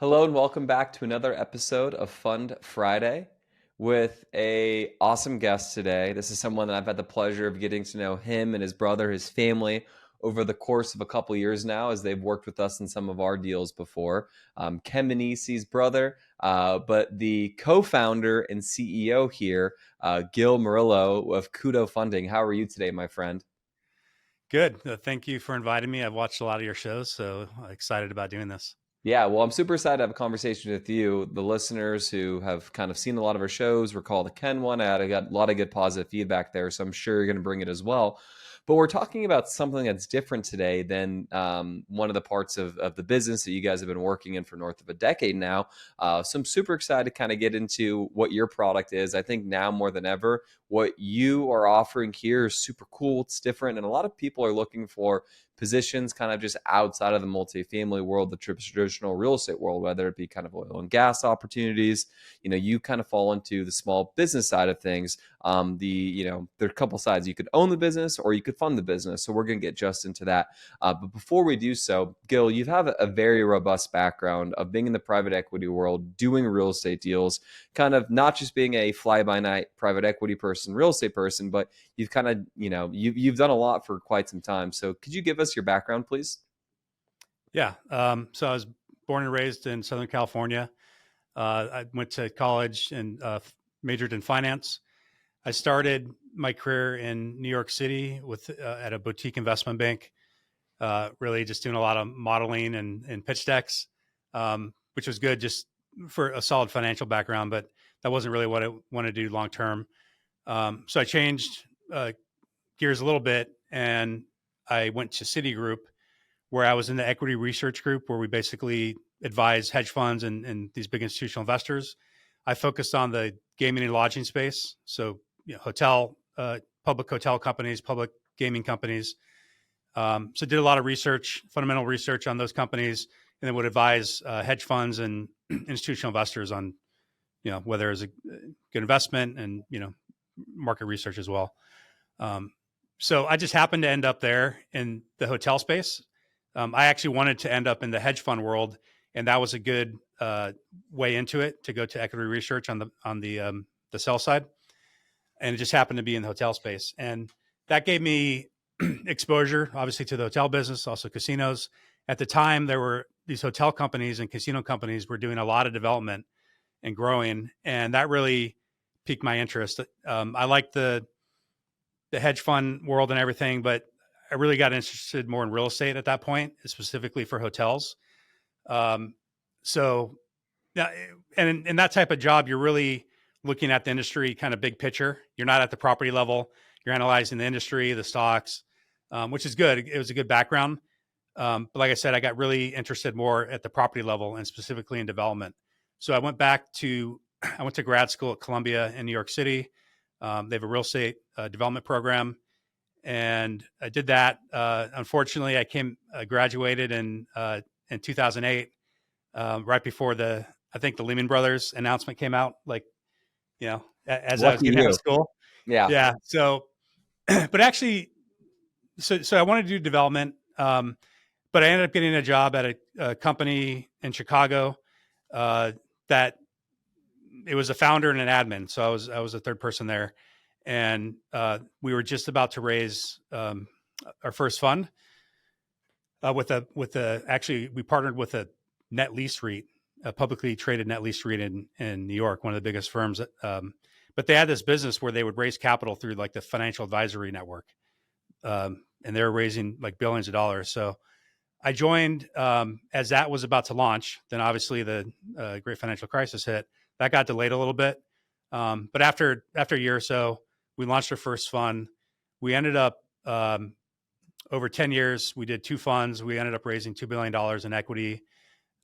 Hello and welcome back to another episode of Fund Friday with a awesome guest today. This is someone that I've had the pleasure of getting to know him and his brother, his family over the course of a couple years now as they've worked with us in some of our deals before. Ken Manisi's brother, but the co-founder and CEO here, Gil Murillo of KUDO Funding. How are you today, my friend? Good. Thank you for inviting me. I've watched a lot of your shows, so excited about doing this. Yeah, well, I'm super excited to have a conversation with you. The listeners who have kind of seen a lot of our shows recall the Ken one. I got a lot of good positive feedback there, so I'm sure you're going to bring it as well. But we're talking about something that's different today than one of the parts of the business that you guys have been working in for north of a decade now. So I'm super excited to kind of get into what your product is. I think now more than ever, what you are offering here is super cool. It's different, and a lot of people are looking for positions kind of just outside of the multifamily world, the traditional real estate world, whether it be kind of oil and gas opportunities. You kind of fall into the small business side of things. There are a couple sides. You could own the business or you could fund the business. So we're going to get just into that. But before we do so, Gil, you have a very robust background of being in the private equity world, doing real estate deals, kind of not just being a fly by night private equity person, real estate person, but you've kind of, you've done a lot for quite some time. So could you give us your background, please? Yeah. So I was born and raised in Southern California. I went to college and majored in finance. I started my career in New York City with at a boutique investment bank, really just doing a lot of modeling and pitch decks, which was good just for a solid financial background, but that wasn't really what I want to do long term. So I changed gears a little bit and I went to Citigroup, where I was in the equity research group, where we basically advise hedge funds and these big institutional investors. I focused on the gaming and lodging space, so public hotel companies, public gaming companies. So did a lot of research, fundamental research on those companies, and then would advise hedge funds and institutional investors on whether it's a good investment and market research as well. So I just happened to end up there in the hotel space. I actually wanted to end up in the hedge fund world, and that was a good way into it, to go to equity research on the sell side. And it just happened to be in the hotel space, and that gave me exposure, obviously, to the hotel business, also casinos. At the time, there were these hotel companies and casino companies were doing a lot of development and growing, and that really piqued my interest. I liked the hedge fund world and everything, but I really got interested more in real estate at that point, specifically for hotels. So, yeah, and in that type of job, you're really looking at the industry kind of big picture. You're not at the property level. You're analyzing the industry, the stocks, which is good. It was a good background. But like I said, I got really interested more at the property level and specifically in development. So I went to grad school at Columbia in New York City. They have a real estate development program, and I did that. Unfortunately, I graduated in 2008, right before I think the Lehman Brothers announcement came out. As I was Lucky getting out of you. school. Yeah. Yeah. So, but actually, so I wanted to do development, but I ended up getting a job at a company in Chicago that it was a founder and an admin. So I was a third person there, and we were just about to raise our first fund actually we partnered with a net lease REIT, a publicly traded net lease REIT in New York, one of the biggest firms. But they had this business where they would raise capital through like the financial advisory network, and they were raising like billions of dollars. So I joined as that was about to launch. Then obviously the great financial crisis hit. That got delayed a little bit. But after a year or so, we launched our first fund. We ended up over 10 years, we did two funds. We ended up raising $2 billion in equity.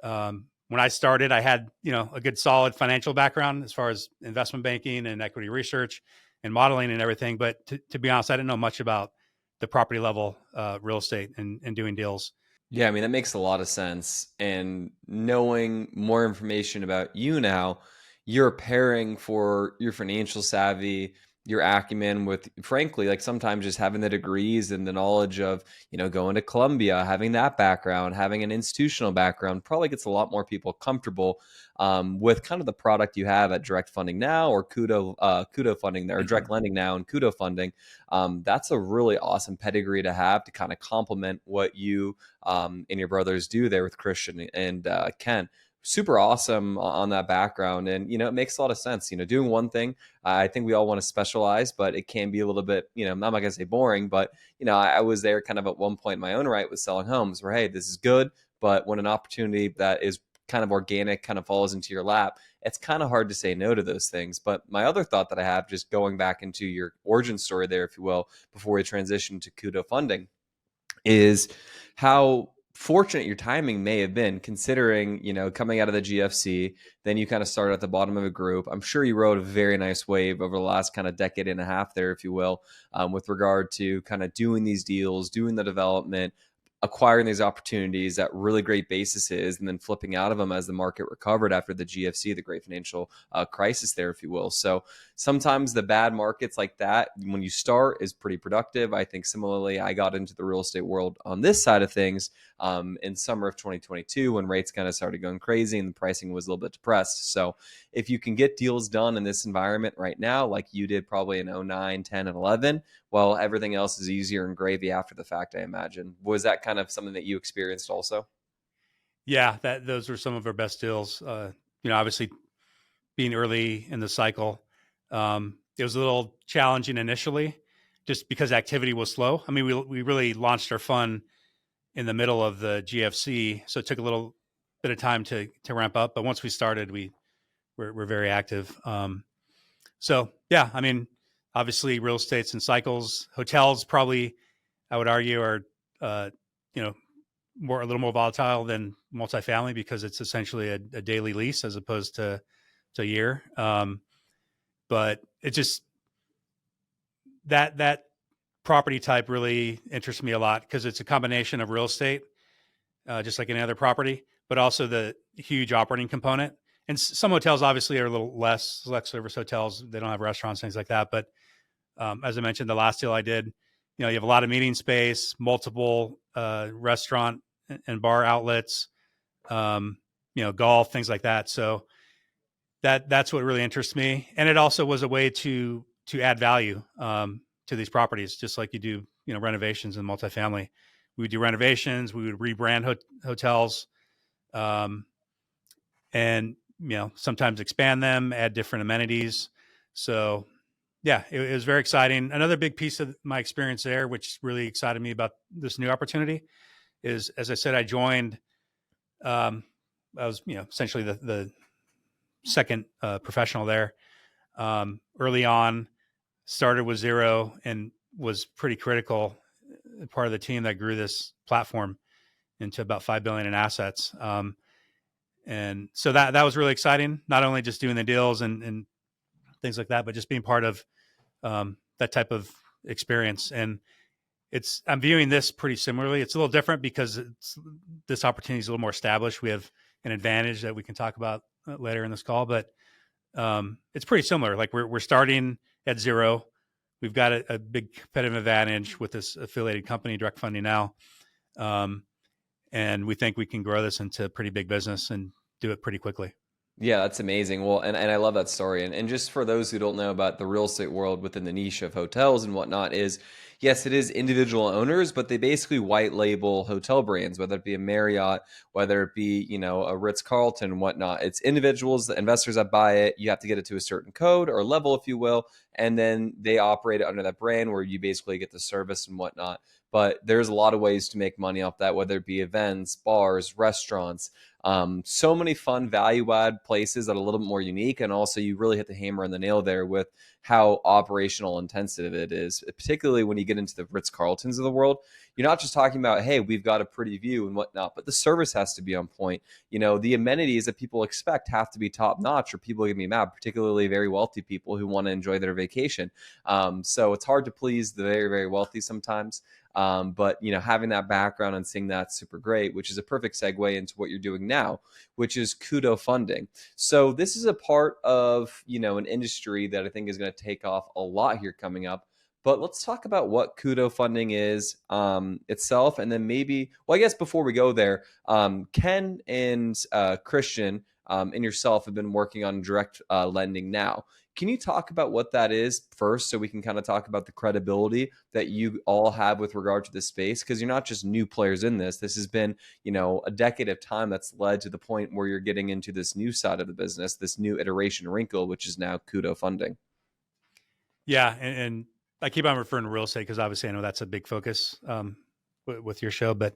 When I started, I had a good solid financial background as far as investment banking and equity research and modeling and everything. But to be honest, I didn't know much about the property level real estate and doing deals. Yeah, I mean, that makes a lot of sense. And knowing more information about you now, you're pairing for your financial savvy, your acumen with, frankly, like sometimes just having the degrees and the knowledge of, going to Columbia, having that background, having an institutional background probably gets a lot more people comfortable with kind of the product you have at Direct Funding now, or KUDO Funding there, or Direct Lending now and KUDO Funding. That's a really awesome pedigree to have to kind of complement what you and your brothers do there with Christian and Ken. Super awesome on that background. And, it makes a lot of sense, doing one thing. I think we all want to specialize, but it can be a little bit, I'm not going to say boring, but, I was there kind of at one point in my own right with selling homes where, hey, this is good. But when an opportunity that is kind of organic kind of falls into your lap, it's kind of hard to say no to those things. But my other thought that I have, just going back into your origin story there, if you will, before we transition to KUDO Funding, is how fortunate your timing may have been, considering, coming out of the GFC, then you kind of started at the bottom of a group. I'm sure you rode a very nice wave over the last kind of decade and a half there, if you will, with regard to kind of doing these deals, doing the development, acquiring these opportunities at really great bases, and then flipping out of them as the market recovered after the GFC, the great financial crisis there, if you will. So sometimes the bad markets like that, when you start, is pretty productive. I think similarly, I got into the real estate world on this side of things in summer of 2022 when rates kind of started going crazy and the pricing was a little bit depressed. So if you can get deals done in this environment right now, like you did probably in 09, 10, and 11, well, everything else is easier and gravy after the fact, I imagine. Was that kind of something that you experienced also? Yeah, those were some of our best deals. Obviously being early in the cycle, it was a little challenging initially, just because activity was slow. I mean, we really launched our fund in the middle of the GFC, so it took a little bit of time to ramp up. But once we started, we're very active. So yeah, I mean, obviously real estate's in cycles. Hotels probably, I would argue, are a little more volatile than multifamily because it's essentially a daily lease as opposed to a year. But it just that property type really interests me a lot because it's a combination of real estate, just like any other property, but also the huge operating component. And some hotels obviously are a little less select service hotels. They don't have restaurants, things like that. But as I mentioned, the last deal I did, you have a lot of meeting space, multiple restaurant and bar outlets, golf, things like that. So that's what really interests me. And it also was a way to add value to these properties, just like you do, renovations in multifamily. We would do renovations, we would rebrand hotels, and sometimes expand them, add different amenities. So yeah, it was very exciting. Another big piece of my experience there, which really excited me about this new opportunity, is, as I said, I joined. I was, essentially the second professional there. Early on, started with zero and was pretty critical part of the team that grew this platform into about $5 billion in assets. And so that was really exciting. Not only just doing the deals and things like that, but just being part of that type of experience. And I'm viewing this pretty similarly. It's a little different because this opportunity is a little more established. We have an advantage that we can talk about later in this call, but it's pretty similar. Like we're starting at zero. We've got a big competitive advantage with this affiliated company, Direct Funding now. And we think we can grow this into a pretty big business and do it pretty quickly. Yeah, that's amazing. Well, and I love that story. And just for those who don't know about the real estate world within the niche of hotels and whatnot, is yes, it is individual owners, but they basically white label hotel brands, whether it be a Marriott, whether it be, a Ritz-Carlton and whatnot. It's individuals, the investors that buy it. You have to get it to a certain code or level, if you will, and then they operate it under that brand where you basically get the service and whatnot. But there's a lot of ways to make money off that, whether it be events, bars, restaurants, so many fun value add places that are a little bit more unique. And also you really hit the hammer on the nail there with how operational intensive it is, particularly when you get into the Ritz-Carltons of the world. You're not just talking about, hey, we've got a pretty view and whatnot, but the service has to be on point. The amenities that people expect have to be top notch or people are going to be mad, particularly very wealthy people who want to enjoy their vacation. So it's hard to please the very, very wealthy sometimes. But having that background and seeing that's super great, which is a perfect segue into what you're doing now, which is KUDO Funding. So this is a part of an industry that I think is going to take off a lot here coming up. But let's talk about what KUDO Funding is itself, and then maybe, well, I guess before we go there, Ken and Christian and yourself have been working on direct lending now. Can you talk about what that is first, so we can kind of talk about the credibility that you all have with regard to this space? Because you're not just new players in this. This has been, a decade of time that's led to the point where you're getting into this new side of the business, this new iteration wrinkle, which is now KUDO Funding. Yeah, and I keep on referring to real estate because obviously I know that's a big focus with your show, but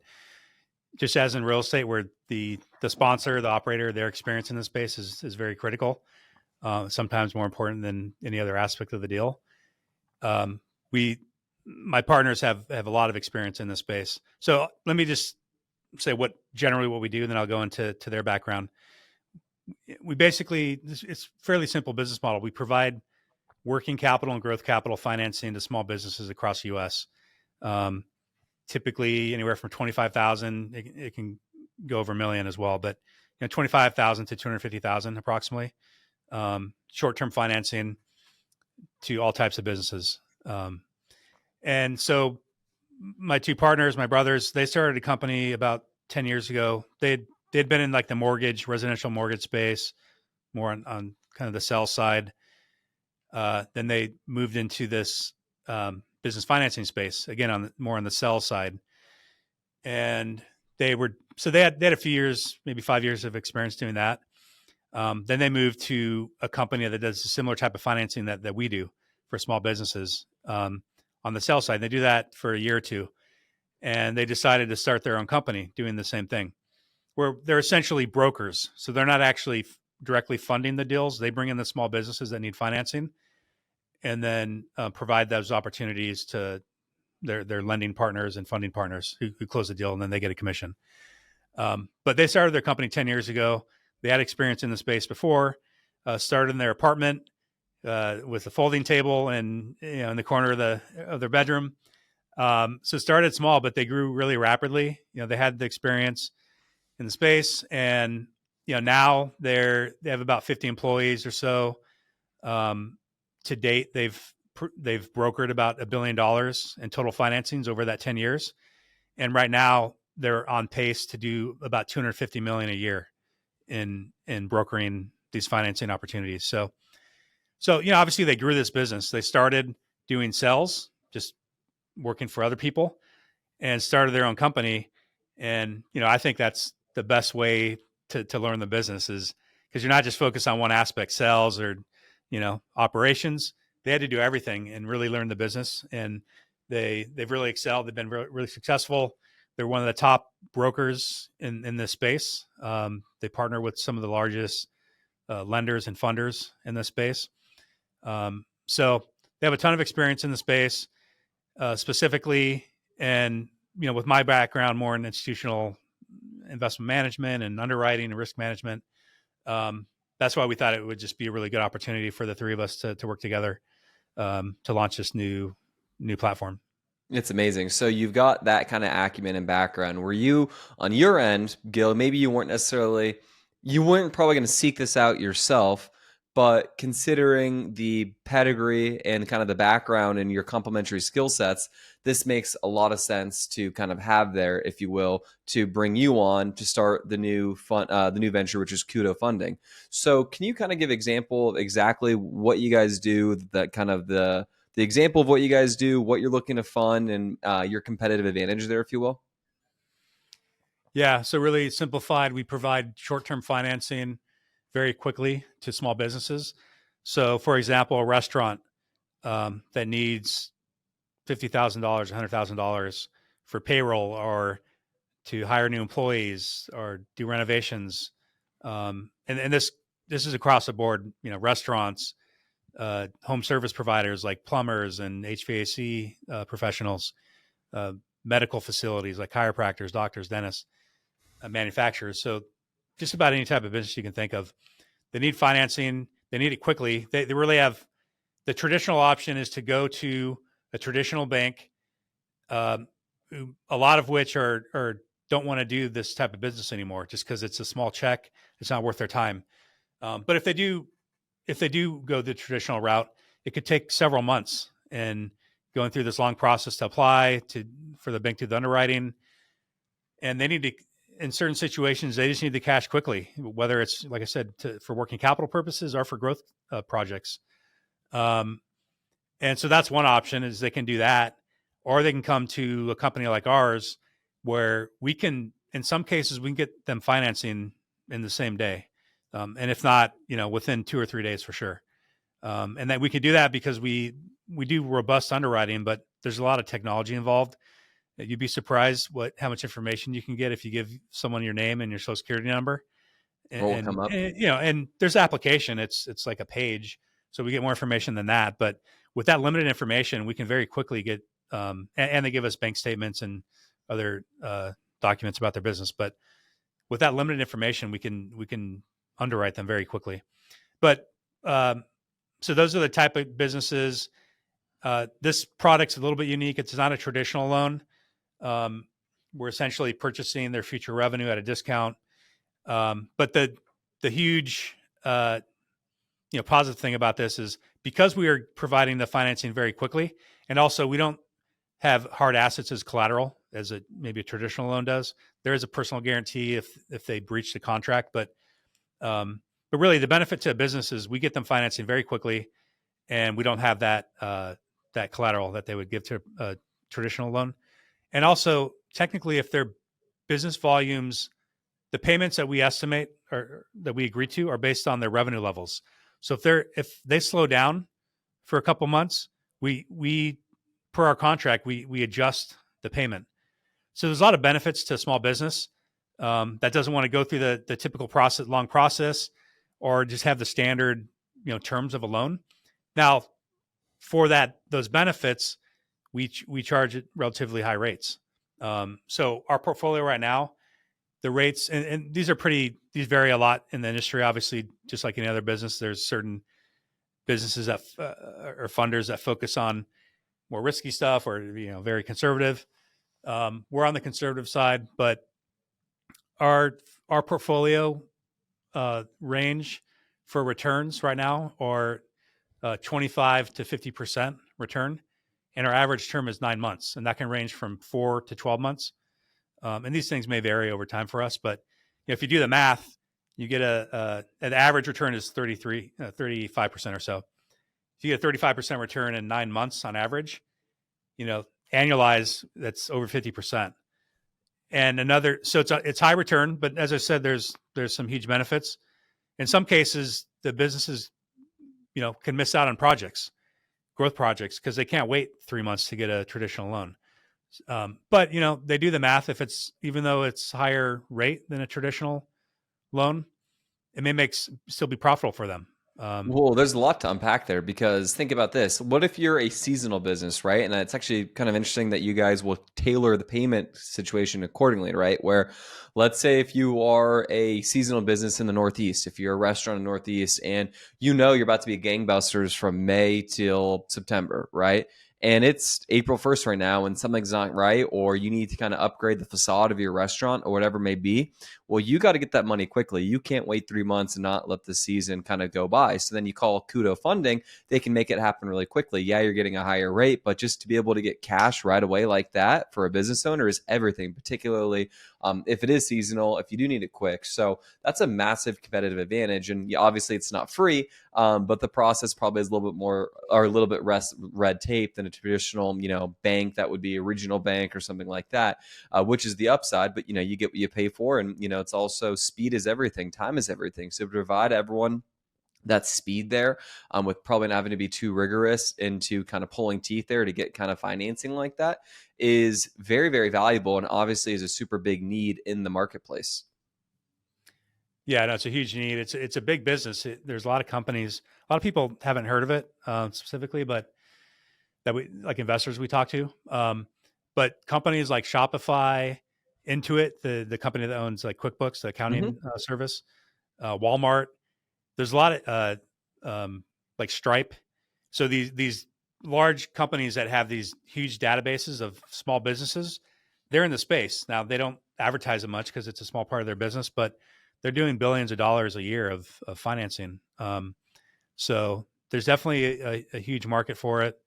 just as in real estate, where the sponsor, the operator, their experience in the space is very critical, sometimes more important than any other aspect of the deal. My partners have a lot of experience in this space. So let me just say what we do, and then I'll go into their background. We basically, it's fairly simple business model. We provide working capital and growth capital financing to small businesses across the U.S. Typically anywhere from 25,000, it can go over $1 million as well, but 25,000 to 250,000 approximately. Short-term financing to all types of businesses. And so my two partners, my brothers, they started a company about 10 years ago. They'd been in like the residential mortgage space, more on kind of the sell side. Then they moved into this business financing space, again, more on the sell side. And they had a few years, maybe 5 years of experience doing that. Then they moved to a company that does a similar type of financing that we do for small businesses on the sell side. They do that for a year or two, and they decided to start their own company doing the same thing, where they're essentially brokers. So they're not actually directly funding the deals. They bring in the small businesses that need financing, and then provide those opportunities to their lending partners and funding partners who close the deal, and then they get a commission. But they started their company 10 years ago. They had experience in the space before, started in their apartment with a folding table and in the corner of their bedroom. So started small, but they grew really rapidly. They had the experience in the space, and now they have about 50 employees or so. To date, they've brokered about $1 billion in total financings over that 10 years, and right now they're on pace to do about $250 million a year in brokering these financing opportunities. So obviously they grew this business. They started doing sales, just working for other people, and started their own company. And I think that's the best way to learn the business, is because you're not just focused on one aspect, sales or operations. They had to do everything and really learn the business, and they've really excelled. They've been really successful. They're one of the top brokers in this space. They partner with some of the largest lenders and funders in this space. So they have a ton of experience in the space, specifically, and with my background more in institutional investment management and underwriting and risk management. That's why we thought it would just be a really good opportunity for the three of us to work together to launch this new platform. It's amazing. So you've got that kind of acumen and background. Were you, on your end, Gil, maybe you weren't probably going to seek this out yourself, but considering the pedigree and kind of the background and your complementary skill sets, this makes a lot of sense to kind of have there, if you will, to bring you on to start the new venture, which is KUDO Funding. So can you kind of give example of exactly what you guys do, that kind of the example of what you guys do, what you're looking to fund, and your competitive advantage there, if you will? Yeah. So really simplified, we provide short-term financing very quickly to small businesses. So for example, a restaurant that needs $50,000, $100,000 for payroll, or to hire new employees, or do renovations. And this is across the board, restaurants, home service providers like plumbers and HVAC professionals, medical facilities like chiropractors, doctors, dentists, manufacturers. So just about any type of business you can think of. They need financing. They need it quickly. They really have, the traditional option is to go to a traditional bank, a lot of which are don't want to do this type of business anymore just because it's a small check. It's not worth their time. But if they do go the traditional route, it could take several months and going through this long process to apply for the bank to the underwriting. And they need to, in certain situations, they just need the cash quickly, whether it's, like I said, for working capital purposes or for growth projects. And so that's one option, is they can do that, or they can come to a company like ours where we can, in some cases, we can get them financing in the same day. And if not, within 2 or 3 days for sure. And that we can do that because we do robust underwriting, but there's a lot of technology involved. You'd be surprised how much information you can get if you give someone your name and your social security number. What will come up? And there's application. It's like a page, so we get more information than that. But with that limited information, we can very quickly get, and they give us bank statements and other documents about their business. But with that limited information, we can underwrite them very quickly. But so those are the type of businesses. This product's a little bit unique. It's not a traditional loan. We're essentially purchasing their future revenue at a discount. But the huge positive thing about this is because we are providing the financing very quickly, and also we don't have hard assets as collateral as maybe a traditional loan does. There is a personal guarantee if they breach the contract, but really the benefit to a business is we get them financing very quickly, and we don't have that collateral that they would give to a traditional loan. And also, technically, if their business volumes, the payments that we estimate or that we agree to are based on their revenue levels. So if they slow down for a couple months, we per our contract, we adjust the payment. So there's a lot of benefits to a small business that doesn't want to go through the typical long process, or just have the standard terms of a loan. Now, for those benefits, we charge at relatively high rates. So our portfolio right now, the rates, and these vary a lot in the industry. Obviously, just like any other business, there's certain businesses that or funders that focus on more risky stuff, or very conservative. We're on the conservative side, but our portfolio range for returns right now are 25 to 50% return, and our average term is 9 months, and that can range from 4 to 12 months. And these things may vary over time for us, but if you do the math, you get an average return is 35% or so. If you get a 35% return in 9 months on average, annualize, that's over 50%. And so it's high return, but as I said, there's some huge benefits. In some cases, the businesses, can miss out on growth projects, because they can't wait 3 months to get a traditional loan. But they do the math. Even though it's higher rate than a traditional loan, it may still be profitable for them. Well, there's a lot to unpack there, because think about this. What if you're a seasonal business, right? And it's actually kind of interesting that you guys will tailor the payment situation accordingly, right? Where, let's say if you are a seasonal business in the Northeast, if you're a restaurant in the Northeast, and you're about to be gangbusters from May till September, right? And it's April 1st right now, and something's not right, or you need to kind of upgrade the facade of your restaurant or whatever it may be. Well, you got to get that money quickly. You can't wait 3 months and not let the season kind of go by. So then you call KUDO Funding. They can make it happen really quickly. Yeah, you're getting a higher rate, but just to be able to get cash right away like that for a business owner is everything, particularly if it is seasonal, if you do need it quick. So that's a massive competitive advantage. And obviously it's not free, but the process probably is a little bit more, or a little bit less red tape than a traditional, bank that would be a regional bank or something like that, which is the upside. But, you get what you pay for. And, it's also speed is everything. Time is everything. So to provide everyone that speed there, with probably not having to be too rigorous into kind of pulling teeth there to get kind of financing like that, is very, very valuable, and obviously is a super big need in the marketplace. Yeah, no, it's a huge need. It's a big business. There's a lot of companies. A lot of people haven't heard of it specifically, but that like investors we talk to. But companies like Shopify, Intuit, the company that owns like QuickBooks, the accounting service, Walmart. There's a lot of like Stripe. So these large companies that have these huge databases of small businesses, they're in the space. Now they don't advertise it much because it's a small part of their business, but they're doing billions of dollars a year of financing. So there's definitely a huge market for it.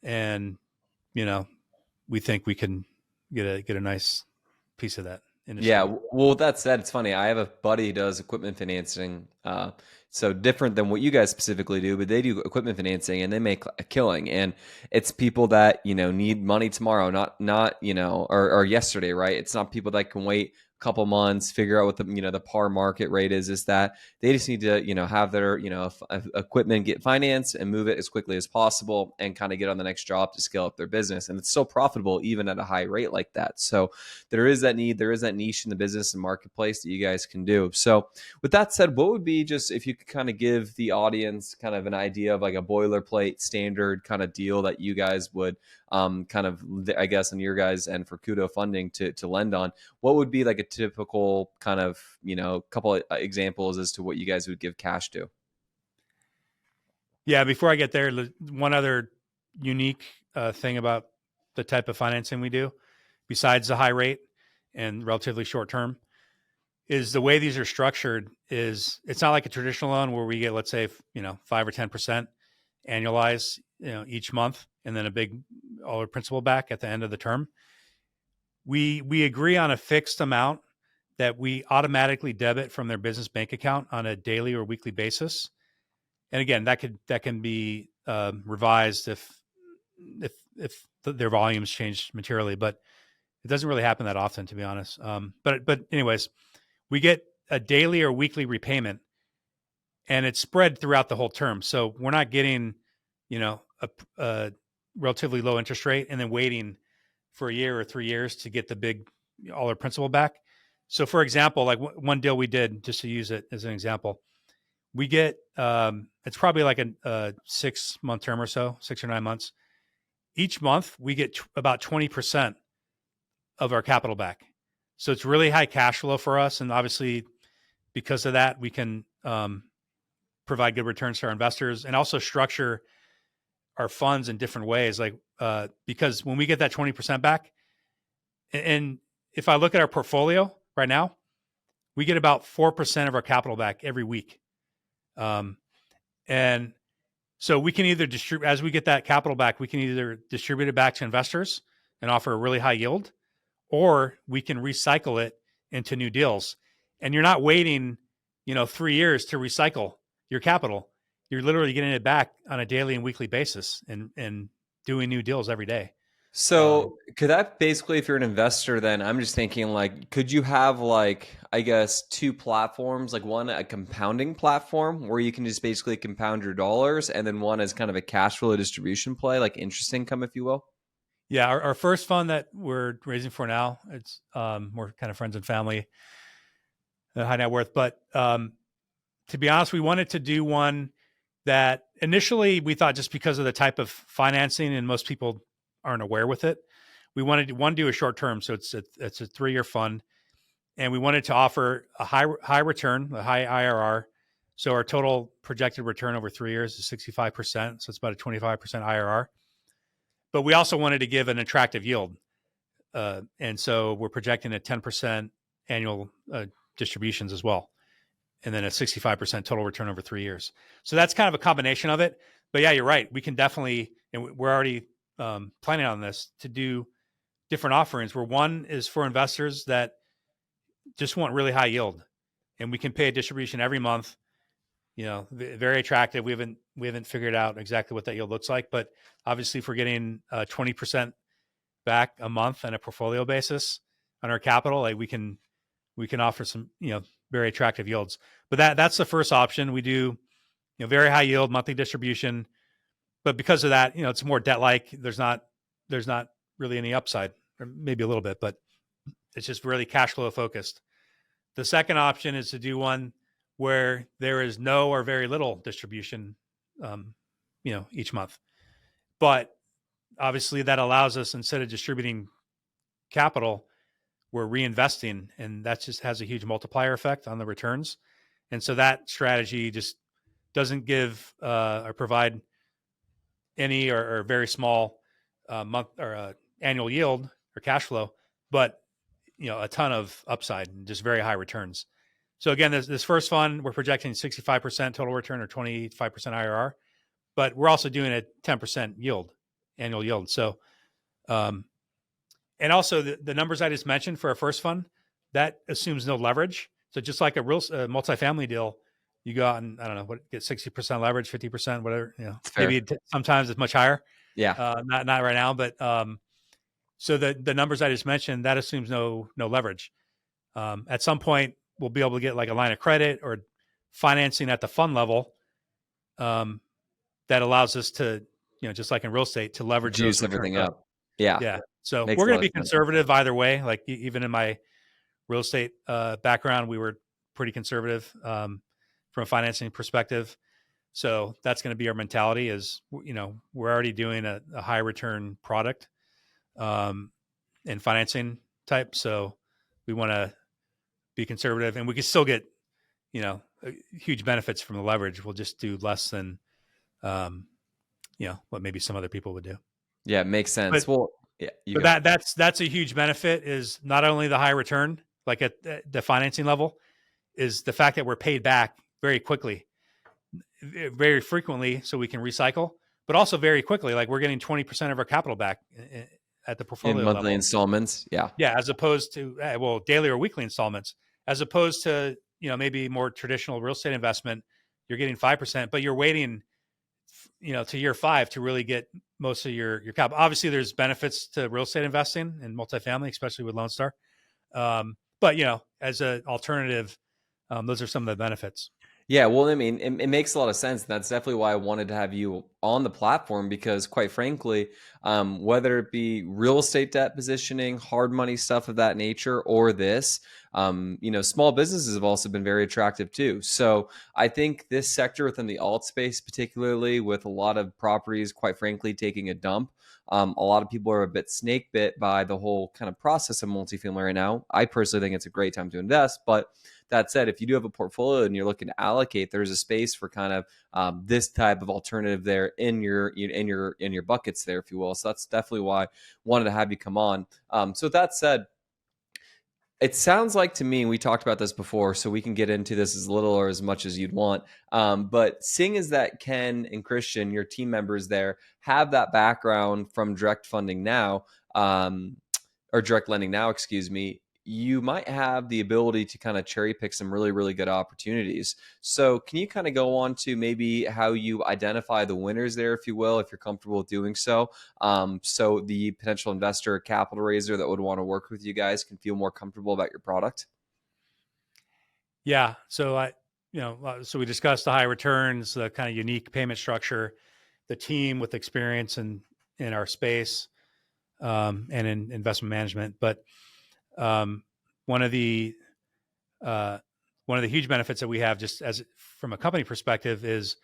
And, we think we can get a nice piece of that Yeah, industry. well, with that said, it's funny. I have a buddy who does equipment financing. So different than what you guys specifically do, but they do equipment financing and they make a killing. And it's people that, need money tomorrow, not, or yesterday, right? It's not people that can wait a couple months, figure out what the par market rate is that they just need to, have their, equipment get financed and move it as quickly as possible and kind of get on the next job to scale up their business. And it's still profitable even at a high rate like that. So there is that need, there is that niche in the business and marketplace that you guys can do. So with that said, what would be, just if you could kind of give the audience kind of an idea of like a boilerplate standard kind of deal that you guys would kind of, I guess, on your guys' end for KUDO Funding to lend on, what would be like a typical kind of, couple of examples as to what you guys would give cash to? Yeah. Before I get there, one other unique thing about the type of financing we do, besides the high rate and relatively short term, is the way these are structured. Is it's not like a traditional loan where we get, let's say, 5 or 10% annualized, each month, and then a big all our principal back at the end of the term. We agree on a fixed amount that we automatically debit from their business bank account on a daily or weekly basis. And again, that can be revised if their volumes change materially, but it doesn't really happen that often, to be honest. But anyways, we get a daily or weekly repayment, and it's spread throughout the whole term. So we're not getting, a relatively low interest rate and then waiting for a year or 3 years to get the big all our principal back. So, for example, like one deal we did, just to use it as an example, we get it's probably like a 6-month term or so, 6 or 9 months. Each month we get about 20% of our capital back. So it's really high cash flow for us, and obviously because of that, we can provide good returns to our investors and also structure our funds in different ways. Like because when we get that 20% back, and if I look at our portfolio right now, we get about 4% of our capital back every week. And so we can either distribute, as we get that capital back, we can either distribute it back to investors and offer a really high yield, or we can recycle it into new deals. And you're not waiting, 3 years to recycle your capital. You're literally getting it back on a daily and weekly basis and doing new deals every day. So could that basically, if you're an investor, then I'm just thinking like, could you have like, I guess, two platforms, like one, a compounding platform where you can just basically compound your dollars, and then one is kind of a cash flow distribution play, like interest income, if you will? Yeah, our first fund that we're raising for now, it's more kind of friends and family, high net worth. But to be honest, we wanted to do one that initially we thought, just because of the type of financing and most people aren't aware with it, we wanted to do a short term. So it's a 3-year fund, and we wanted to offer a high return, a high IRR. So our total projected return over 3 years is 65%. So it's about a 25% IRR. But we also wanted to give an attractive yield. And so we're projecting a 10% annual distributions as well, and then a 65% total return over 3 years. So that's kind of a combination of it. But yeah, you're right. We can definitely, and we're already planning on this, to do different offerings where one is for investors that just want really high yield, and we can pay a distribution every month. Very attractive. We haven't figured out exactly what that yield looks like, but obviously if we're getting 20% back a month on a portfolio basis on our capital, like we can offer some, very attractive yields. But that's the first option. We do, very high yield monthly distribution, but because of that, it's more debt-like. There's not really any upside, or maybe a little bit, but it's just really cash flow focused. The second option is to do one where there is no or very little distribution, each month. But obviously that allows us, instead of distributing capital, we're reinvesting, and that just has a huge multiplier effect on the returns. And so that strategy just doesn't give or provide any or very small month or annual yield or cash flow, but a ton of upside and just very high returns. So again, this first fund, we're projecting 65% total return or 25% IRR, but we're also doing a 10% yield, annual yield. So, and also the numbers I just mentioned for our first fund, that assumes no leverage. So just like a real multifamily deal, you go out and I don't know what get 60% leverage, 50%, whatever. Maybe sometimes it's much higher. Yeah. Not right now, but so the numbers I just mentioned, that assumes no leverage. At some point, we'll be able to get like a line of credit or financing at the fund level that allows us to, just like in real estate, to leverage Juice those returns everything up. up. Yeah. Yeah. So Makes we're a going lot to of be sense. conservative either way. Like even in my real estate background, we were pretty conservative from a financing perspective. So that's going to be our mentality is, we're already doing a high return product in financing type. So we want to be conservative and we can still get, huge benefits from the leverage. We'll just do less than, what maybe some other people would do. Yeah, it makes sense. But, Well, yeah, that's a huge benefit is not only the high return, like at the financing level, is the fact that we're paid back very quickly, very frequently, so we can recycle, but also very quickly. Like we're getting 20% of our capital back at the in portfolio monthly level. installments. Yeah. Yeah, as opposed to daily or weekly installments, as opposed to maybe more traditional real estate investment. You're getting 5%, but you're waiting, to year 5 to really get most of your cap. Obviously, there's benefits to real estate investing in multifamily, especially with Lone Star. But as an alternative, those are some of the benefits. Yeah, well, I mean, it makes a lot of sense. That's definitely why I wanted to have you on the platform because, quite frankly, whether it be real estate debt positioning, hard money stuff of that nature, or this, small businesses have also been very attractive too. So I think this sector within the alt space, particularly with a lot of properties, quite frankly, taking a dump, a lot of people are a bit snake bit by the whole kind of process of multifamily right now. I personally think it's a great time to invest, but that said, if you do have a portfolio and you're looking to allocate, there's a space for kind of this type of alternative there in your buckets there, if you will. So that's definitely why I wanted to have you come on. So with that said, it sounds like to me, we talked about this before, so we can get into this as little or as much as you'd want. But seeing as that Ken and Christian, your team members there, have that background from direct funding now, or direct lending now, excuse me, you might have the ability to kind of cherry pick some really, really good opportunities. So can you kind of go on to maybe how you identify the winners there, if you will, if you're comfortable with doing so? So the potential investor, capital raiser that would want to work with you guys can feel more comfortable about your product? Yeah. So so we discussed the high returns, the kind of unique payment structure, the team with experience in our space, and in investment management. But one of the huge benefits that we have, just as from a company perspective, is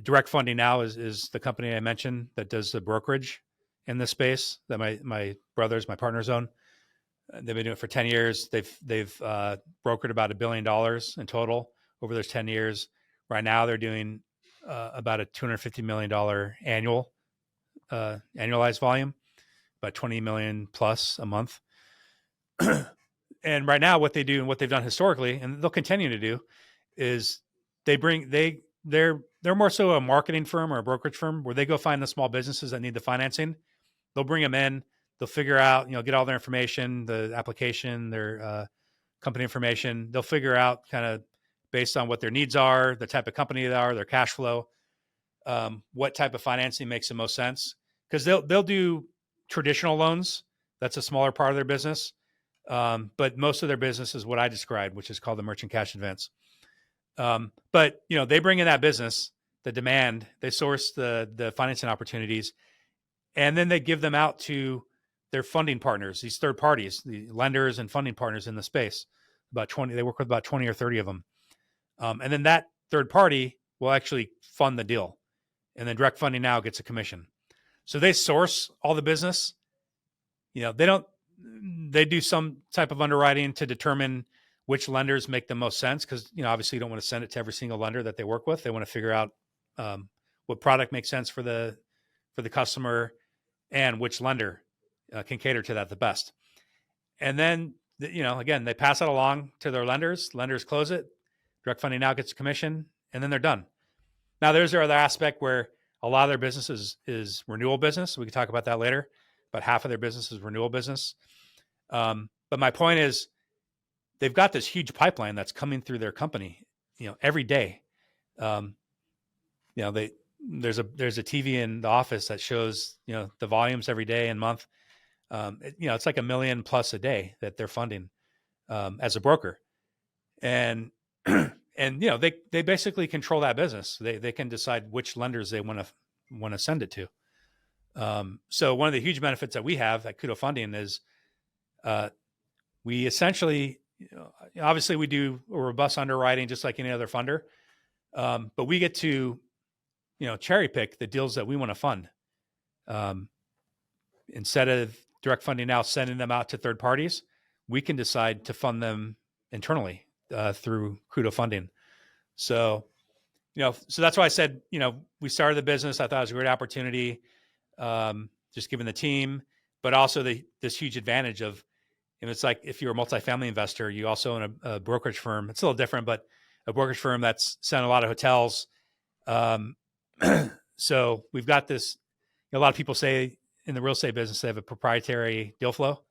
direct funding. Now is the company I mentioned that does the brokerage in this space that my partners own. They've been doing it for 10 years. They've brokered about $1 billion in total over those 10 years. Right now, they're doing about a $250 million annualized volume, about 20 million plus a month. And right now, what they do and what they've done historically, and they'll continue to do, is they're more so a marketing firm or a brokerage firm where they go find the small businesses that need the financing. They'll bring them in. They'll figure out, get all their information, the application, their company information. They'll figure out kind of based on what their needs are, the type of company they are, their cash flow, what type of financing makes the most sense. Because they'll do traditional loans. That's a smaller part of their business. But most of their business is what I described, which is called the merchant cash advance. But they bring in that business, the demand, they source the financing opportunities, and then they give them out to their funding partners, these third parties, the lenders and funding partners in the space. About 20, they work with about 20 or 30 of them. And then that third party will actually fund the deal. And then direct funding now gets a commission. So they source all the business. They do some type of underwriting to determine which lenders make the most sense. Cause obviously you don't want to send it to every single lender that they work with. They want to figure out what product makes sense for the customer and which lender can cater to that the best. And then, again, they pass it along to their lenders. Lenders close it. Direct funding now gets a commission, and then they're done. Now, there's their other aspect where a lot of their business is renewal business. We can talk about that later. But half of their business is renewal business. But my point is, they've got this huge pipeline that's coming through their company, every day. There's a TV in the office that shows, the volumes every day and month. It's like 1 million plus a day that they're funding as a broker. And they basically control that business. They can decide which lenders they want to send it to. So one of the huge benefits that we have at KUDO Funding is we essentially, obviously we do a robust underwriting just like any other funder, but we get to, cherry pick the deals that we want to fund. Instead of direct funding now sending them out to third parties, we can decide to fund them internally through KUDO Funding. So, so that's why I said, we started the business. I thought it was a great opportunity, just given the team, but also this huge advantage of, it's like if you're a multifamily investor, you also own a brokerage firm. It's a little different, but a brokerage firm that's selling a lot of hotels. So we've got this, a lot of people say in the real estate business, they have a proprietary deal flow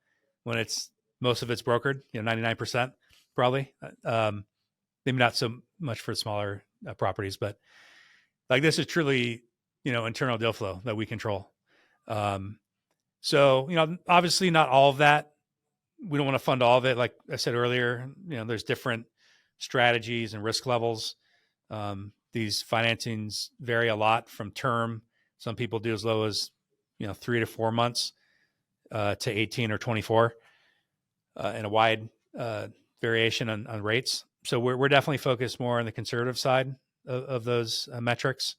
when most of it's brokered, 99% probably. Maybe not so much for smaller properties, but like this is truly, internal deal flow that we control. So, obviously not all of that. We don't want to fund all of it. Like I said earlier, there's different strategies and risk levels. These financings vary a lot from term. Some people do as low as, 3 to 4 months to 18 or 24, and a wide variation on rates. So we're definitely focused more on the conservative side of those metrics.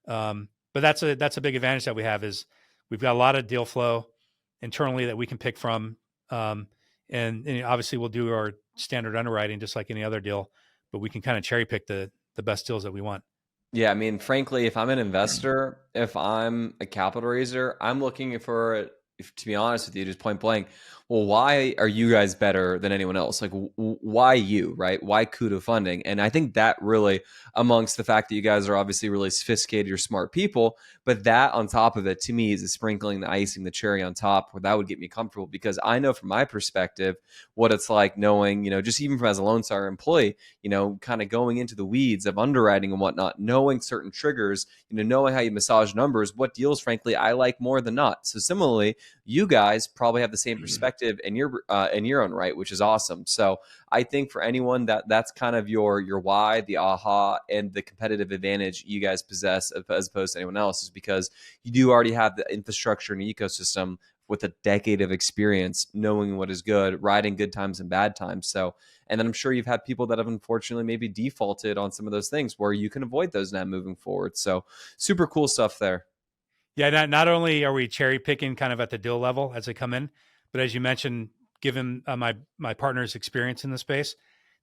But that's a big advantage that we have is we've got a lot of deal flow internally that we can pick from. And obviously we'll do our standard underwriting just like any other deal, but we can kind of cherry pick the best deals that we want. Yeah, I mean, frankly, if I'm an investor, if I'm a capital raiser, I'm looking for, to be honest with you, just point blank, well, why are you guys better than anyone else? Like, why you, right? Why KUDO Funding? And I think that really, amongst the fact that you guys are obviously really sophisticated, you're smart people, but that on top of it, to me, is a sprinkling, the icing, the cherry on top, where that would get me comfortable because I know from my perspective what it's like knowing, just even from as a Lone Star employee, kind of going into the weeds of underwriting and whatnot, knowing certain triggers, knowing how you massage numbers, what deals, frankly, I like more than not. So similarly, you guys probably have the same perspective in your own right, which is awesome. So I think for anyone that's kind of your why, the aha, and the competitive advantage you guys possess as opposed to anyone else is because you do already have the infrastructure and ecosystem with a decade of experience, knowing what is good, riding good times and bad times. So, and then I'm sure you've had people that have unfortunately maybe defaulted on some of those things where you can avoid those now moving forward. So super cool stuff there. Yeah, not only are we cherry picking kind of at the deal level as they come in, but as you mentioned, given my partner's experience in the space,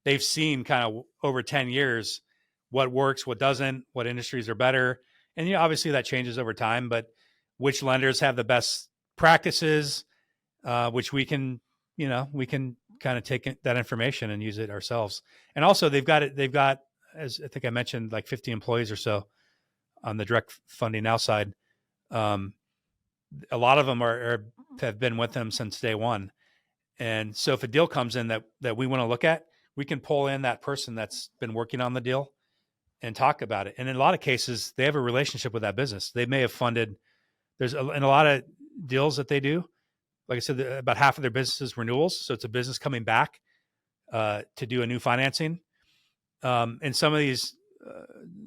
they've seen kind of over 10 years what works, what doesn't, what industries are better. And obviously that changes over time, but which lenders have the best practices, which we can kind of take that information and use it ourselves. And also they've got, as I think I mentioned, like 50 employees or so on the direct funding now side. A lot of them have been with them since day one. And so if a deal comes in that we want to look at, we can pull in that person that's been working on the deal and talk about it. And in a lot of cases, they have a relationship with that business. They may have funded, in a lot of deals that they do, like I said, about half of their business is renewals. So it's a business coming back to do a new financing. And some of these,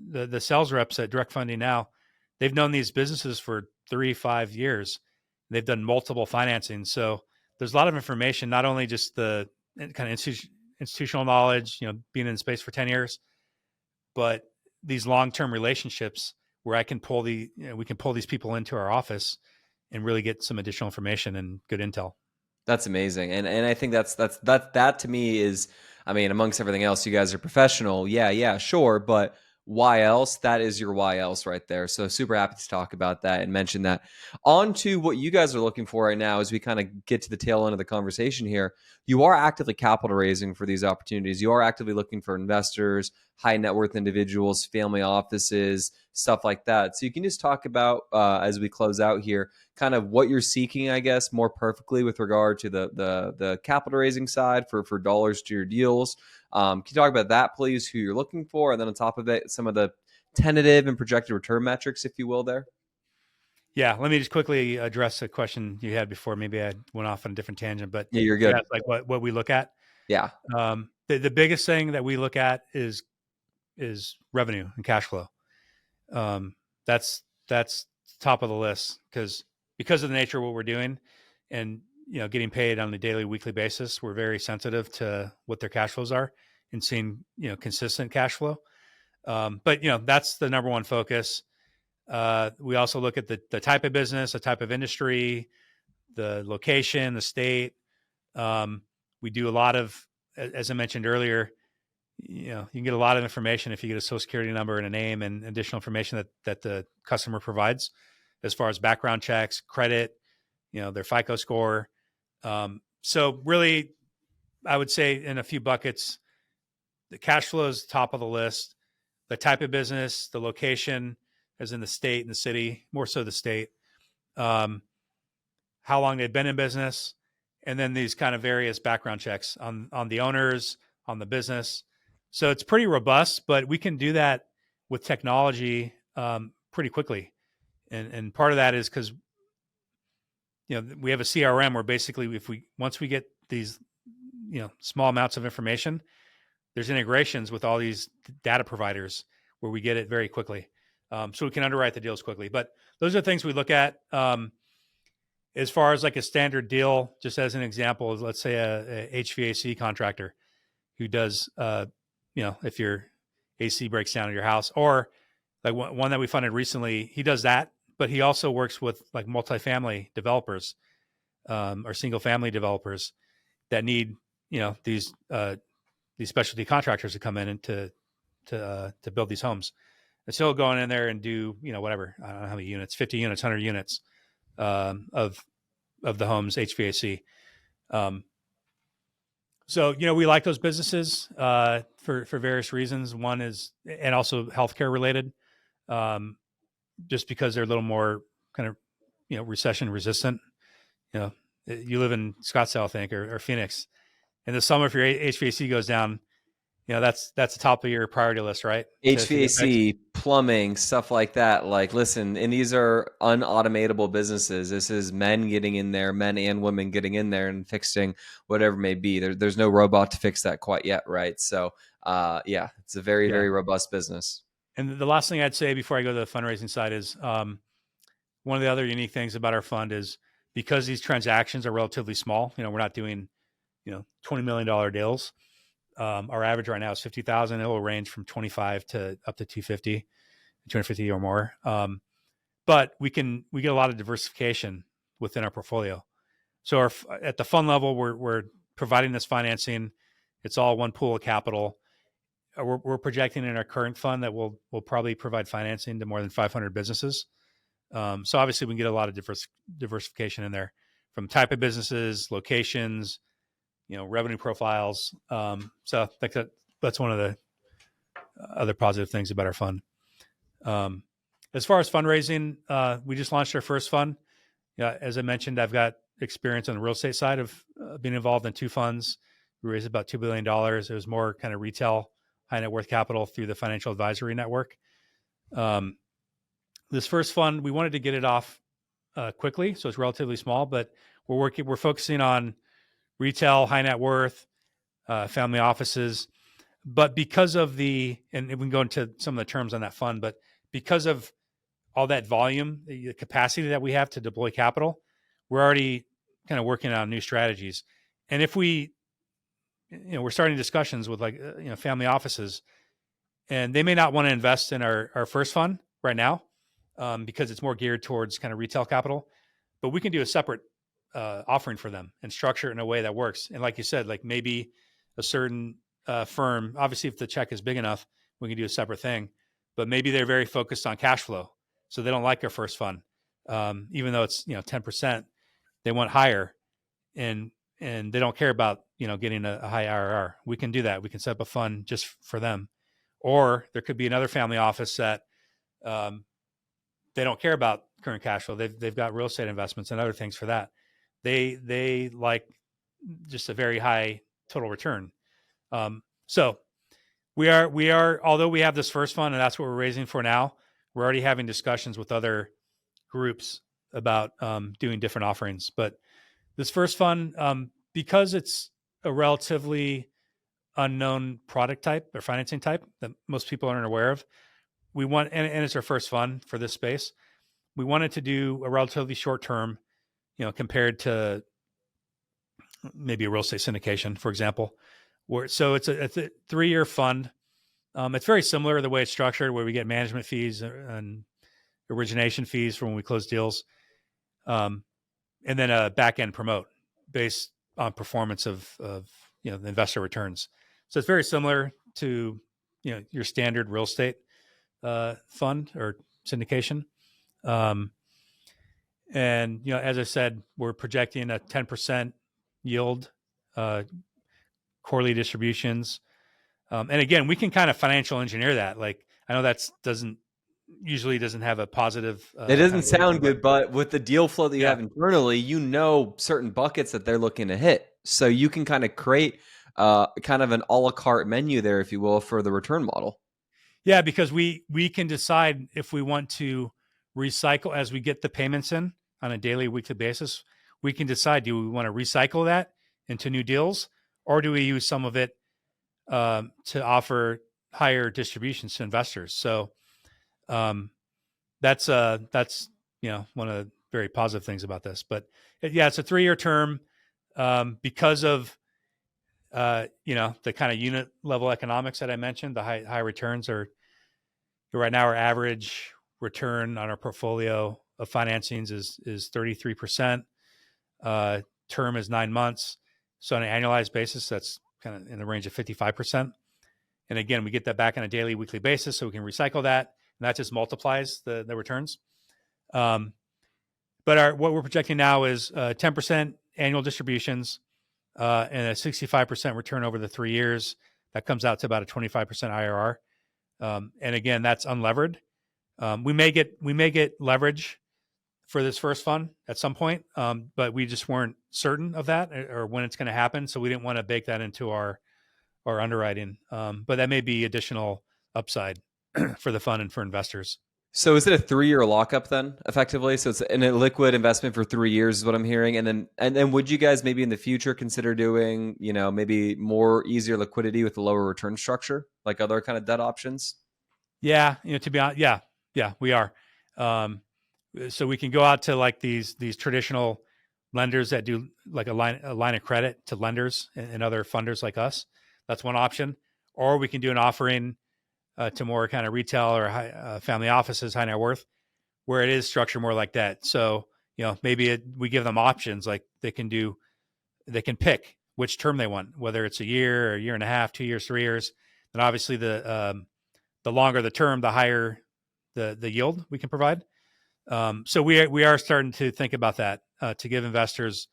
the sales reps at Direct Funding now, they've known these businesses for 3-5 years. They've done multiple financings. So there's a lot of information, not only just the kind of institutional knowledge, being in the space for 10 years, but these long-term relationships where we can pull these people into our office and really get some additional information and good intel. That's amazing. And I think that to me is, I mean, amongst everything else, you guys are professional. Yeah, sure. But why else, that is your why else right there. So super happy to talk about that and mention that. On to what you guys are looking for right now as we kind of get to the tail end of the conversation here. You are actively capital raising for these opportunities. You are actively looking for investors, high net worth individuals, family offices, stuff like that. So you can just talk about, as we close out here, kind of what you're seeking, I guess, more perfectly with regard to the capital raising side for dollars to your deals. Can you talk about that, please, who you're looking for? And then on top of it, some of the tentative and projected return metrics, if you will, there. Yeah, let me just quickly address a question you had before. Maybe I went off on a different tangent, but Yeah, you're you good. asked like what we look at. Yeah. The biggest thing that we look at is revenue and cash flow. That's top of the list because of the nature of what we're doing, and getting paid on a daily, weekly basis, we're very sensitive to what their cash flows are and seeing consistent cash flow. But that's the number one focus. We also look at the type of business, the type of industry, the location, the state. We do a lot of, as I mentioned earlier, you can get a lot of information if you get a social security number and a name and additional information that the customer provides as far as background checks, credit, their FICO score. So really, I would say in a few buckets, the cash flow is top of the list, the type of business, the location, as in the state and the city, more so the state, how long they've been in business, and then these kind of various background checks on the owners, on the business. So it's pretty robust, but we can do that with technology pretty quickly. And part of that is because we have a CRM where basically once we get these small amounts of information, there's integrations with all these data providers where we get it very quickly. So we can underwrite the deals quickly. But those are things we look at. As far as like a standard deal, just as an example, is let's say a HVAC contractor who does, if your AC breaks down at your house, or like one that we funded recently, he does that, but he also works with like multifamily developers or single family developers that need, these specialty contractors to come in and to build these homes. And so going in there and do, whatever, I don't know how many units, 50 units, 100 units of the home's HVAC. So, we like those businesses for various reasons. One is, and also healthcare related, just because they're a little more kind of, recession resistant. You live in Scottsdale, I think, or Phoenix. In the summer, if your HVAC goes down, that's the top of your priority list, right? To get fixed. HVAC, plumbing, stuff like that. Like, listen, and these are unautomatable businesses. This is men getting in there, men and women getting in there and fixing whatever it may be. There's no robot to fix that quite yet, right? So, yeah, it's a very, Yeah. very robust business. And the last thing I'd say before I go to the fundraising side is one of the other unique things about our fund is because these transactions are relatively small. We're not doing, $20 million deals. Our average right now is 50,000. It will range from 25 to up to 250 or more. But we get a lot of diversification within our portfolio. So at the fund level, we're providing this financing. It's all one pool of capital. We're projecting in our current fund that we'll probably provide financing to more than 500 businesses. So obviously we can get a lot of diversification in there from type of businesses, locations, revenue profiles. So I think that's one of the other positive things about our fund. As far as fundraising, we just launched our first fund. As I mentioned, I've got experience on the real estate side of being involved in two funds. We raised about $2 billion. It was more kind of retail, high net worth capital through the financial advisory network. This first fund, we wanted to get it off quickly, so it's relatively small, but we're focusing on retail, high net worth, family offices. But because of and we can go into some of the terms on that fund, but because of all that volume, the capacity that we have to deploy capital, we're already kind of working on new strategies. And if we're starting discussions with family offices, and they may not want to invest in our first fund right now because it's more geared towards kind of retail capital, but we can do a separate offering for them and structure it in a way that works. And like you said, like maybe a certain firm, obviously if the check is big enough, we can do a separate thing. but maybe they're very focused on cash flow, so they don't like their first fund, even though it's 10%. They want higher, and they don't care about getting a high IRR. We can do that. We can set up a fund just for them, or there could be another family office that they don't care about current cash flow. They've got real estate investments and other things for that. They like just a very high total return. So we are although we have this first fund and that's what we're raising for now, we're already having discussions with other groups about doing different offerings. But this first fund, because it's a relatively unknown product type or financing type that most people aren't aware of, we want, and it's our first fund for this space. We wanted to do a relatively short term, compared to maybe a real estate syndication, for example. So it's a 3-year fund. It's very similar to the way it's structured, where we get management fees and origination fees for when we close deals, and then a back end promote based on performance of the investor returns. So it's very similar to your standard real estate fund or syndication. And as I said, we're projecting a 10% yield, quarterly distributions. And again, we can kind of financial engineer that. Like, I know that doesn't have a positive. It doesn't sound good, but with the deal flow that you Yeah. have internally, certain buckets that they're looking to hit. So you can kind of create kind of an a la carte menu there, if you will, for the return model. Yeah, because we can decide if we want to recycle as we get the payments in on a daily, weekly basis. We can decide, do we want to recycle that into new deals, or do we use some of it to offer higher distributions to investors? So that's one of the very positive things about this. But it's a 3-year term because of the kind of unit level economics that I mentioned. The high returns are right now, our average return on our portfolio of financings is 33%. Term is 9 months. So on an annualized basis, that's kind of in the range of 55%. And again, we get that back on a daily, weekly basis, so we can recycle that. And that just multiplies the returns. But what we're projecting now is 10% annual distributions and a 65% return over the 3 years. That comes out to about a 25% IRR. And again, that's unlevered. We may get leverage for this first fund at some point, but we just weren't certain of that or when it's going to happen. So we didn't want to bake that into our underwriting. But that may be additional upside for the fund and for investors. So is it a 3-year lockup then, effectively? So it's in a liquid investment for 3 years is what I'm hearing. And then would you guys maybe in the future consider doing, maybe more easier liquidity with a lower return structure, like other kind of debt options? Yeah, to be honest, yeah, we are. So we can go out to like these traditional lenders that do like a line of credit to lenders and other funders like us. That's one option. Or we can do an offering to more kind of retail or family offices, high net worth, where it is structured more like that. So, maybe we give them options, like they can pick which term they want, whether it's a year or a year and a half, 2 years, 3 years. And obviously the longer the term, the higher the yield we can provide. So we are starting to think about that to give investors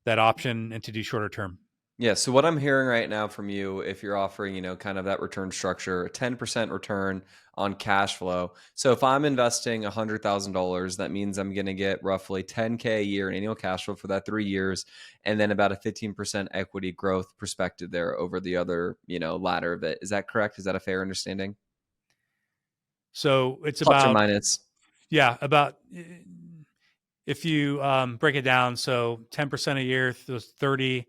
that option and to do shorter term. Yeah. So what I'm hearing right now from you, if you're offering, kind of that return structure, a 10% return on cash flow. So if I'm investing $100,000, that means I'm going to get roughly $10K a year in annual cash flow for that 3 years, and then about a 15% equity growth perspective there over the other, ladder of it. Is that correct? Is that a fair understanding? So it's Plus about or minus. Yeah, about if you break it down, so 10% a year, those 30,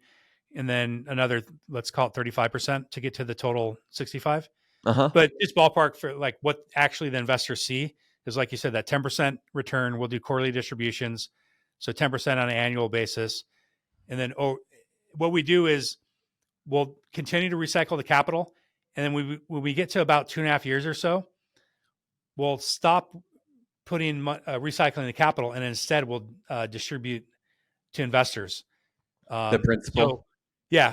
and then another, let's call it 35% to get to the total 65. But it's ballpark for like what actually the investors see is, like you said, that 10% return. We'll do quarterly distributions, so 10% on an annual basis, and then what we do is we'll continue to recycle the capital, and then when we get to about 2.5 years or so, we'll stop putting recycling the capital, and instead we'll distribute to investors. The principal.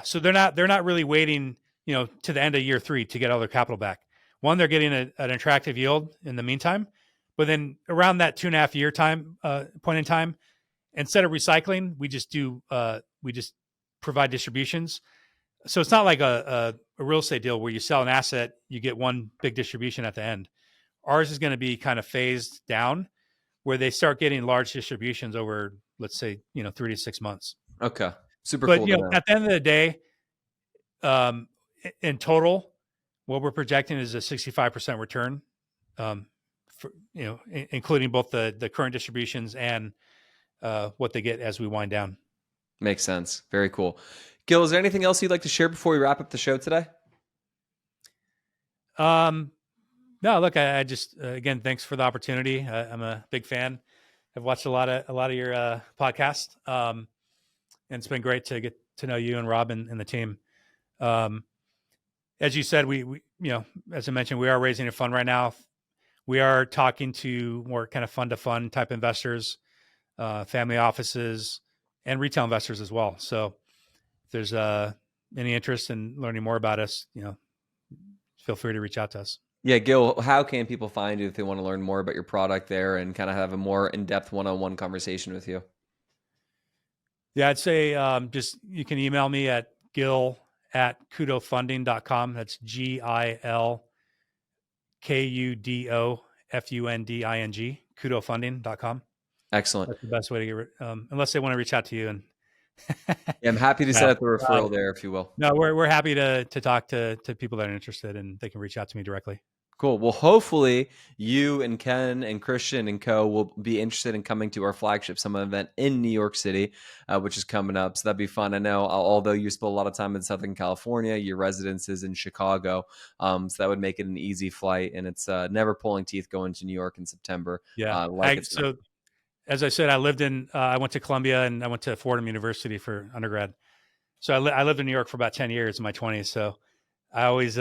So they're not really waiting, to the end of year 3 to get all their capital back. one, they're getting an attractive yield in the meantime, but then around that 2.5 year time point in time, instead of recycling, we just provide distributions. So it's not like a real estate deal where you sell an asset, you get one big distribution at the end. Ours is going to be kind of phased down, where they start getting large distributions over, let's say, 3 to 6 months. Okay. Super But cool to know. at the end of the day, in total, what we're projecting is a 65% return, including both the current distributions and what they get as we wind down. Makes sense. Very cool. Gil, is there anything else you'd like to share before we wrap up the show today? No, look, I just, again, thanks for the opportunity. I'm a big fan. I've watched a lot of your podcasts, and it's been great to get to know you and Rob and the team. As you said, we as I mentioned, we are raising a fund right now. We are talking to more kind of fund to fund type investors, family offices, and retail investors as well. So if there's any interest in learning more about us, feel free to reach out to us. Yeah, Gil, how can people find you if they want to learn more about your product there and kind of have a more in-depth one-on-one conversation with you? Yeah, I'd say just you can email me at gil@kudofunding.com. That's GILKUDOFUNDING, kudofunding.com. Excellent. That's the best way to get unless they want to reach out to you. And Yeah, I'm happy to set up a referral there, if you will. No, we're happy to talk to people that are interested, and they can reach out to me directly. Cool. Well, hopefully you and Ken and Christian and co will be interested in coming to our flagship summit event in New York City, which is coming up. So that'd be fun. I know, although you spend a lot of time in Southern California, your residence is in Chicago. So that would make it an easy flight, and it's never pulling teeth going to New York in September. Yeah. So as I said, I went to Columbia and I went to Fordham University for undergrad. So I lived in New York for about 10 years in my 20s. So I always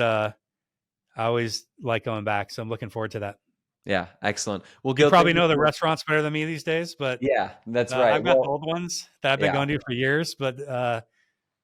like going back. So I'm looking forward to that. Yeah, excellent. Well, Gil, you probably know the restaurants better than me these days, but yeah, that's right. I've got the old ones that I've been going to for years, but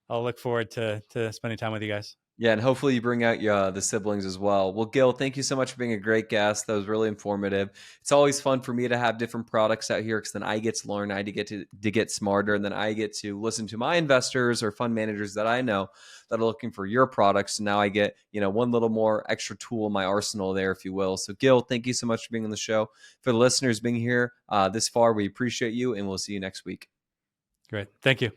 I'll look forward to spending time with you guys. Yeah, and hopefully you bring out the siblings as well. Well, Gil, thank you so much for being a great guest. That was really informative. It's always fun for me to have different products out here because then I get to learn, I get to get smarter, and then I get to listen to my investors or fund managers that I know that are looking for your products. And now I get, one little more extra tool in my arsenal there, if you will. So, Gil, thank you so much for being on the show. For the listeners being here this far, we appreciate you, and we'll see you next week. Great. Thank you.